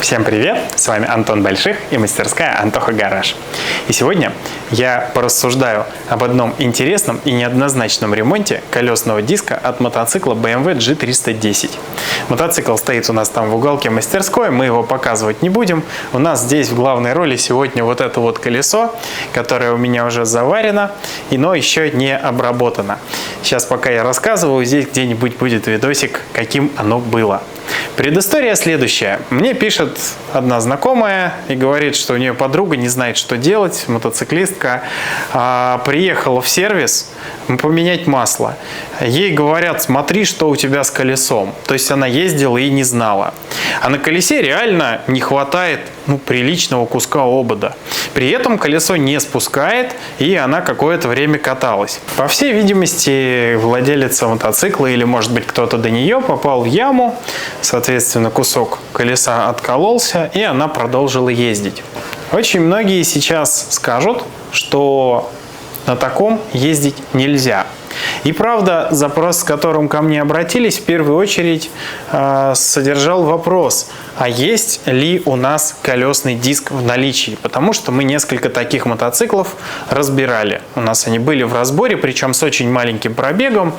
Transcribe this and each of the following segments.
Всем привет! С вами Антон Больших и мастерская Антоха Гараж. И сегодня я порассуждаю об одном интересном и неоднозначном ремонте колесного диска от мотоцикла BMW G310. Мотоцикл стоит у нас там в уголке мастерской, мы его показывать не будем. У нас здесь в главной роли сегодня вот это вот колесо, которое у меня уже заварено, но еще не обработано. Сейчас, пока я рассказываю, здесь где-нибудь будет видосик, каким оно было. Предыстория следующая. Мне пишет одна знакомая и говорит, что у нее подруга не знает, что делать, мотоциклистка, приехала в сервис поменять масло. Ей говорят: смотри, что у тебя с колесом. То есть она ездила и не знала. А на колесе реально не хватает приличного куска обода. При этом колесо не спускает, и она какое-то время каталась. По всей видимости, владелица мотоцикла или, может быть, кто-то до нее попал в яму, соответственно, кусок колеса откололся, и она продолжила ездить. Очень многие сейчас скажут, что на таком ездить нельзя. И правда, запрос, с которым ко мне обратились, в первую очередь содержал вопрос: а есть ли у нас колесный диск в наличии? Потому что мы несколько таких мотоциклов разбирали. У нас они были в разборе, причем с очень маленьким пробегом.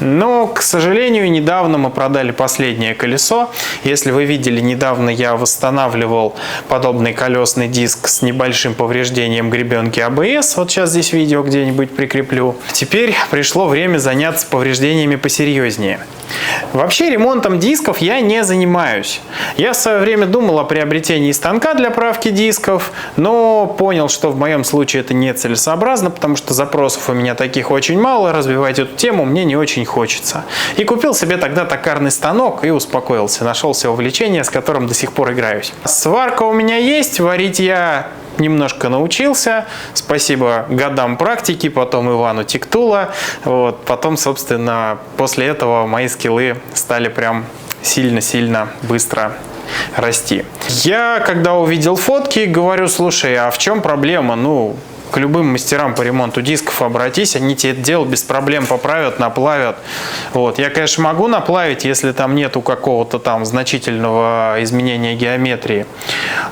Но, к сожалению, недавно мы продали последнее колесо. Если вы видели, недавно я восстанавливал подобный колесный диск с небольшим повреждением гребенки АБС. Вот сейчас здесь видео где-нибудь прикреплю. Теперь пришло время заняться повреждениями посерьезнее. Вообще ремонтом дисков я не занимаюсь. Я в свое время думал о приобретении станка для правки дисков, но понял, что в моем случае это нецелесообразно, потому что запросов у меня таких очень мало, развивать эту тему мне не очень хочется. И купил себе тогда токарный станок и успокоился, нашелся увлечение, с которым до сих пор играюсь. Сварка у меня есть, варить я немножко научился, спасибо годам практики, потом Ивану Тиктула. Потом, собственно, после этого мои скиллы стали прям сильно-сильно быстро расти. Я, когда увидел фотки, говорю: слушай, а в чем проблема? К любым мастерам по ремонту дисков обратись, они тебе это дело без проблем поправят, наплавят. Я, конечно, могу наплавить, если там нету какого-то там значительного изменения геометрии.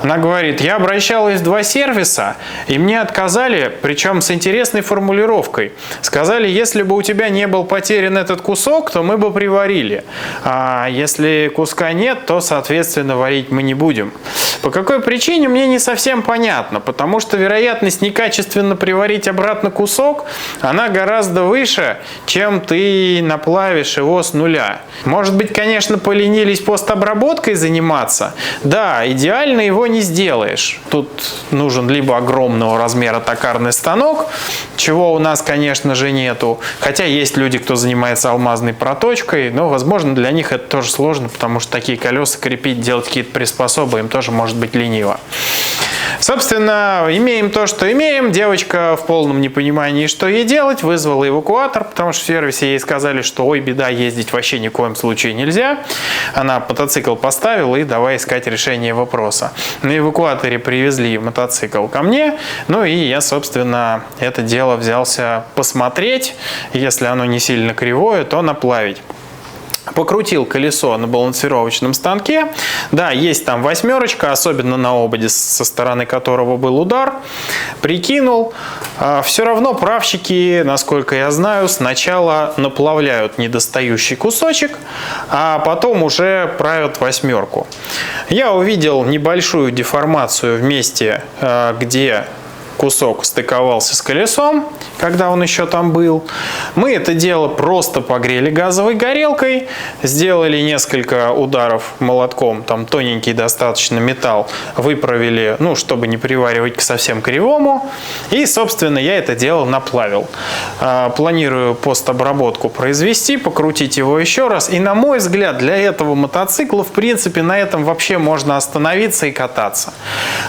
Она говорит: я обращалась в 2 сервиса, и мне отказали, причем с интересной формулировкой. Сказали: если бы у тебя не был потерян этот кусок, то мы бы приварили. А если куска нет, то, соответственно, варить мы не будем. По какой причине, мне не совсем понятно, потому что вероятность некачественно приварить обратно кусок, она гораздо выше, чем ты наплавишь его с нуля. Может быть, конечно, поленились постобработкой заниматься. Да, идеально его не сделаешь. Тут нужен либо огромного размера токарный станок, чего у нас, конечно же, нету. Хотя есть люди, кто занимается алмазной проточкой, но, возможно, для них это тоже сложно, потому что такие колеса крепить, делать какие-то приспособы им тоже может быть лениво. Собственно, имеем то, что имеем. Девочка в полном непонимании, что ей делать, вызвала эвакуатор, потому что в сервисе ей сказали, что ой, беда, ездить вообще ни в коем случае нельзя. Она мотоцикл поставила и давай искать решение вопроса. На эвакуаторе привезли мотоцикл ко мне, и я, собственно, это дело взялся посмотреть. Если оно не сильно кривое, то наплавить. Покрутил колесо на балансировочном станке. Да, есть там 8, особенно на ободе, со стороны которого был удар. Прикинул. Все равно правщики, насколько я знаю, сначала наплавляют недостающий кусочек, а потом уже правят 8. Я увидел небольшую деформацию в месте, где кусок стыковался с колесом, когда он еще там был. Мы это дело просто погрели газовой горелкой, сделали несколько ударов молотком, там тоненький достаточно металл, выправили, чтобы не приваривать к совсем кривому. И, собственно, я это дело наплавил. Планирую постобработку произвести, покрутить его еще раз. И, на мой взгляд, для этого мотоцикла, в принципе, на этом вообще можно остановиться и кататься.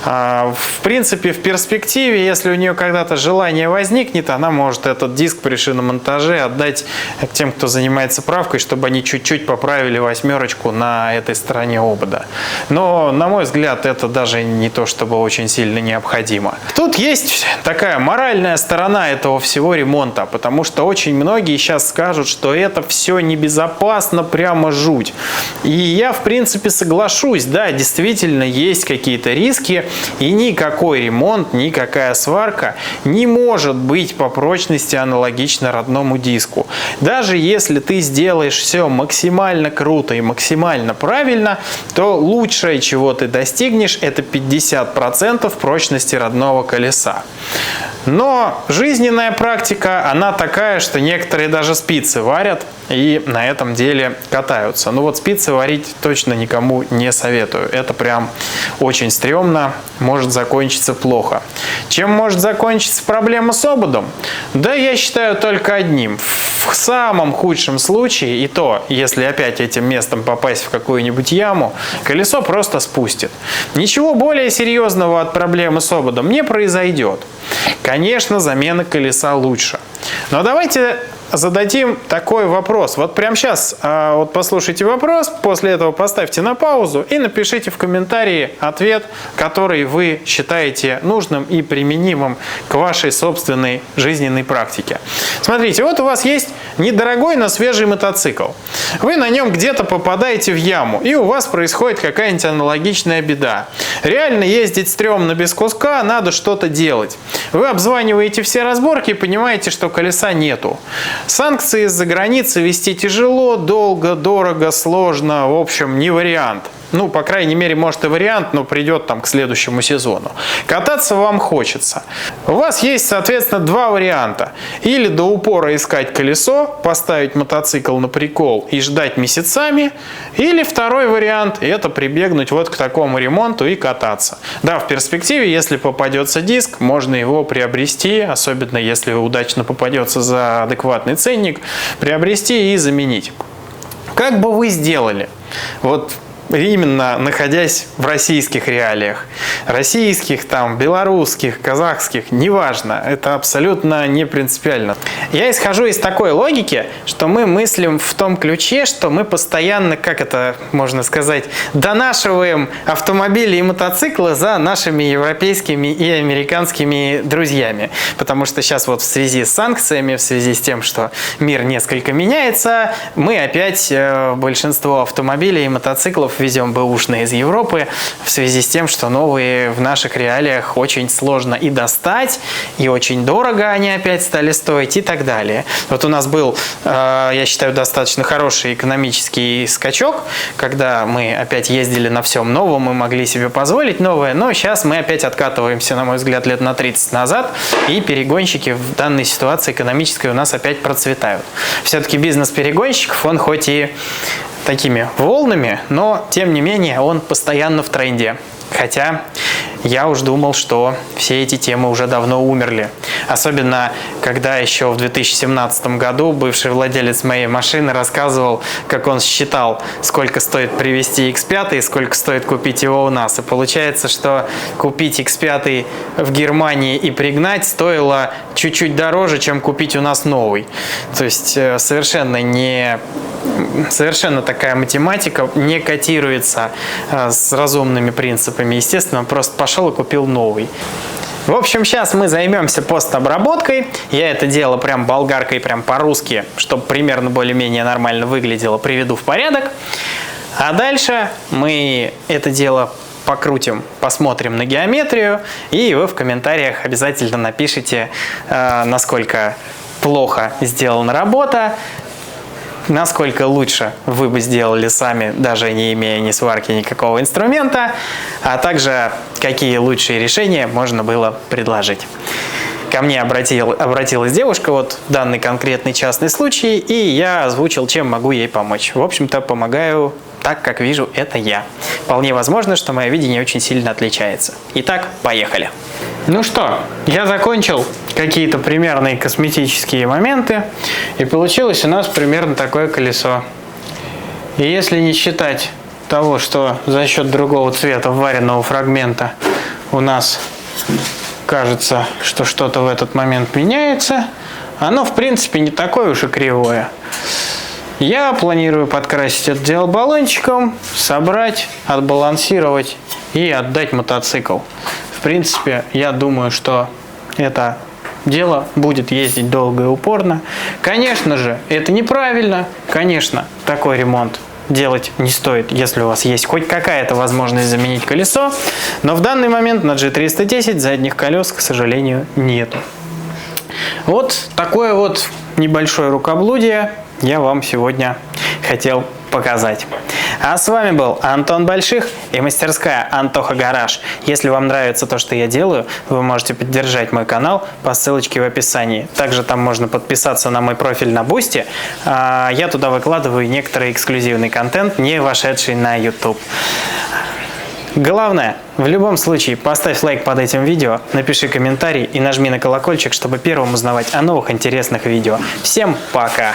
В принципе, в перспективе перспективе, если у нее когда-то желание возникнет, она может этот диск при шиномонтаже отдать к тем, кто занимается правкой, чтобы они чуть-чуть поправили восьмерочку на этой стороне обода. Но, на мой взгляд, это даже не то, чтобы очень сильно необходимо. Тут есть такая моральная сторона этого всего ремонта, потому что очень многие сейчас скажут, что это все небезопасно, прямо жуть. И я, в принципе, соглашусь, да, действительно есть какие-то риски, и никакой ремонт, никакая сварка не может быть по прочности аналогично родному диску. Даже если ты сделаешь все максимально круто и максимально правильно, то лучшее, чего ты достигнешь, это 50% прочности родного колеса. Но жизненная практика, она такая, что некоторые даже спицы варят и на этом деле катаются. Ну вот спицы варить точно никому не советую. Это прям очень стрёмно, может закончиться плохо. Чем может закончиться проблема с ободом? Да, я считаю только одним. В самом худшем случае, и то, если опять этим местом попасть в какую-нибудь яму, колесо просто спустит. Ничего более серьезного от проблемы с ободом не произойдет. Конечно, замена колеса лучше. Но давайте зададим такой вопрос. Вот прямо сейчас вот послушайте вопрос, после этого поставьте на паузу и напишите в комментарии ответ, который вы считаете нужным и применимым к вашей собственной жизненной практике. Смотрите, вот у вас есть недорогой, но свежий мотоцикл. Вы на нем где-то попадаете в яму, и у вас происходит какая-нибудь аналогичная беда. Реально ездить стрёмно без куска, надо что-то делать. Вы обзваниваете все разборки и понимаете, что колеса нету. Санкции из-за границы везти тяжело, долго, дорого, сложно, в общем, не вариант. Ну, по крайней мере, может и вариант, но придет там к следующему сезону. Кататься вам хочется. У вас есть, соответственно, два варианта. Или до упора искать колесо, поставить мотоцикл на прикол и ждать месяцами. Или второй вариант – это прибегнуть вот к такому ремонту и кататься. Да, в перспективе, если попадется диск, можно его приобрести, особенно если удачно попадется за адекватный ценник, приобрести и заменить. Как бы вы сделали? Вот именно находясь в российских реалиях. Российских, там, белорусских, казахских, неважно. Это абсолютно не принципиально. Я исхожу из такой логики, что мы мыслим в том ключе, что мы постоянно, как это можно сказать, донашиваем автомобили и мотоциклы за нашими европейскими и американскими друзьями. Потому что сейчас вот в связи с санкциями, в связи с тем, что мир несколько меняется, мы опять большинство автомобилей и мотоциклов везем бэушные из Европы в связи с тем, что новые в наших реалиях очень сложно и достать, и очень дорого они опять стали стоить и так далее. Вот у нас был, я считаю, достаточно хороший экономический скачок, когда мы опять ездили на всем новом, мы могли себе позволить новое, но сейчас мы опять откатываемся, на мой взгляд, лет на 30 назад, и перегонщики в данной ситуации экономической у нас опять процветают. Все-таки бизнес перегонщиков, он хоть и такими волнами, но тем не менее он постоянно в тренде. Хотя я уж думал, что все эти темы уже давно умерли. Особенно, когда еще в 2017 году бывший владелец моей машины рассказывал, как он считал, сколько стоит привезти X5 и сколько стоит купить его у нас. И получается, что купить X5 в Германии и пригнать стоило чуть-чуть дороже, чем купить у нас новый. То есть совершенно такая математика не котируется с разумными принципами. Естественно, он просто пошел и купил новый. В общем, сейчас мы займемся постобработкой. Я это дело прям болгаркой, прям по-русски, чтобы примерно более-менее нормально выглядело, приведу в порядок. А дальше мы это дело покрутим, посмотрим на геометрию, и вы в комментариях обязательно напишите, насколько плохо сделана работа, насколько лучше вы бы сделали сами, даже не имея ни сварки, никакого инструмента, а также какие лучшие решения можно было предложить. Ко мне обратилась девушка, вот данный конкретный частный случай, и я озвучил, чем могу ей помочь. В общем-то, помогаю так, как вижу это я. Вполне возможно, что мое видение очень сильно отличается. Итак, поехали. Ну что, я закончил какие-то примерные косметические моменты, и получилось у нас примерно такое колесо. И если не считать того, что за счет другого цвета вваренного фрагмента у нас кажется, что что-то в этот момент меняется. Оно, в принципе, не такое уж и кривое. Я планирую подкрасить это дело баллончиком, собрать, отбалансировать и отдать мотоцикл. В принципе, я думаю, что это дело будет ездить долго и упорно. Конечно же, это неправильно. Конечно, такой ремонт делать не стоит, если у вас есть хоть какая-то возможность заменить колесо. Но в данный момент на G310 задних колес, к сожалению, нету. Вот такое вот небольшое рукоблудие я вам сегодня хотел показать. А с вами был Антон Больших и мастерская Антоха Гараж. Если вам нравится то, что я делаю, вы можете поддержать мой канал по ссылочке в описании. Также там можно подписаться на мой профиль на Бусти. Я туда выкладываю некоторый эксклюзивный контент, не вошедший на YouTube. Главное, в любом случае, поставь лайк под этим видео, напиши комментарий и нажми на колокольчик, чтобы первым узнавать о новых интересных видео. Всем пока!